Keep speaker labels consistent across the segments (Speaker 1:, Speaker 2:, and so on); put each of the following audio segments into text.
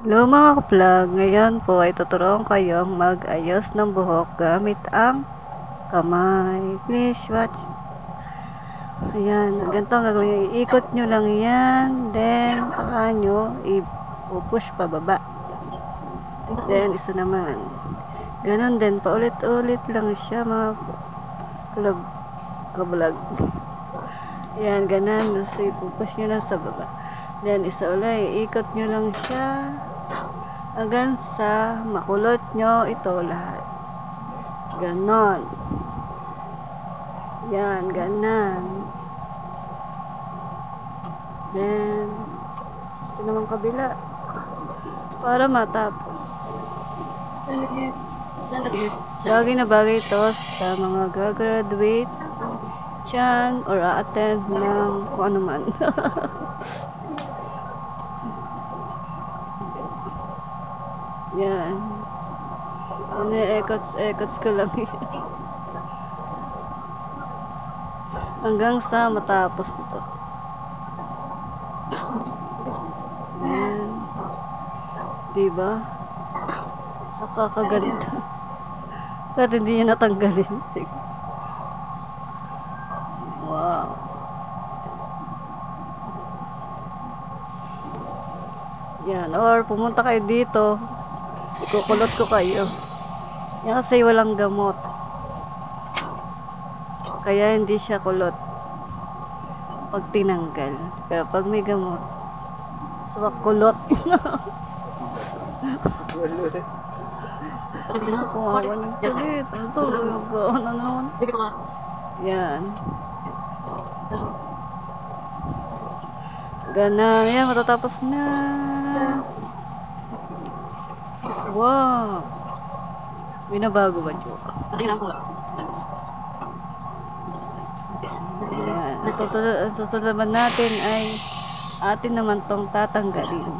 Speaker 1: Hello mga ka-vlog, ngayon po ay tuturuan kayong mag-ayos ng buhok gamit ang kamay. Please watch. Ayan, ganito ang gagawin. Iikot nyo lang yan, then saka nyo i-push pababa. Then isa naman. Ganon din, paulit-ulit lang siya mga ka-vlog. Ayan, ganon. So, ipupush nyo lang sa baba. Then isa ulit, iikot nyo lang siya hanggang sa makulot nyo ito lahat. Ganon. Yan, ganon. Then ito naman kabila para matapos. Bagay na bagay ito sa mga gagraduate dyan or a-attend ng kung ano man. Yan. Ekots ko lang yan. Hanggang sa matapos ito. Yan. Diba? Nakakaganda. Kahit hindi niya natanggalin. Sige. Wow. Yan. Or pumunta kayo dito. Ikukulot ko kayo. Yan kasi walang gamot. Kaya hindi siya kulot pag tinanggal. Pero pag may gamot, swak kulot. Kumawa ng kulit. Ito, ano naman. Yan. Ganon. Yan, matatapos na. Wow! Binabago ba, joke? Ayan. Ang susunod natin ay atin naman tong tatanggalin.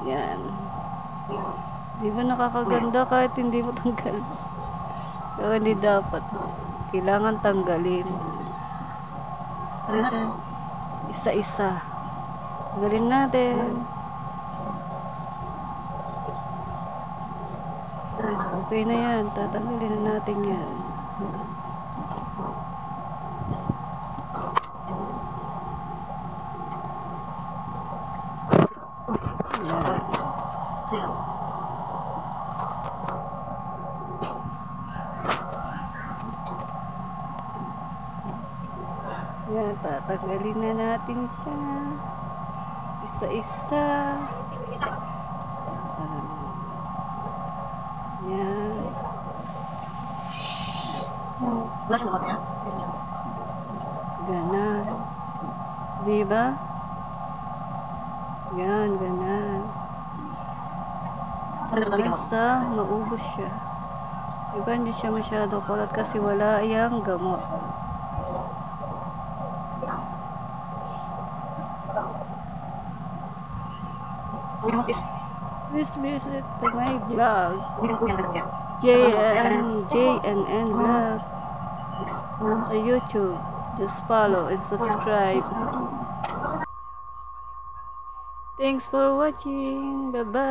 Speaker 1: Ayan. Di ba nakakaganda kahit hindi mo tanggal? Pero hindi dapat. Kailangan tanggalin. Isa-isa. Tanggalin natin. Okay na yan. Tatanggalin na natin yan. Yan, tatanggalin na natin siya. Isa-isa. Yan. Ganon. Diba? Yan, ganon. Isa, maubos siya. Diba hindi siya masyado kulat kasi wala yung gamot. Please visit to my vlog. JNN Vlog sa YouTube. Just follow and subscribe. Thanks for watching. Bye-bye.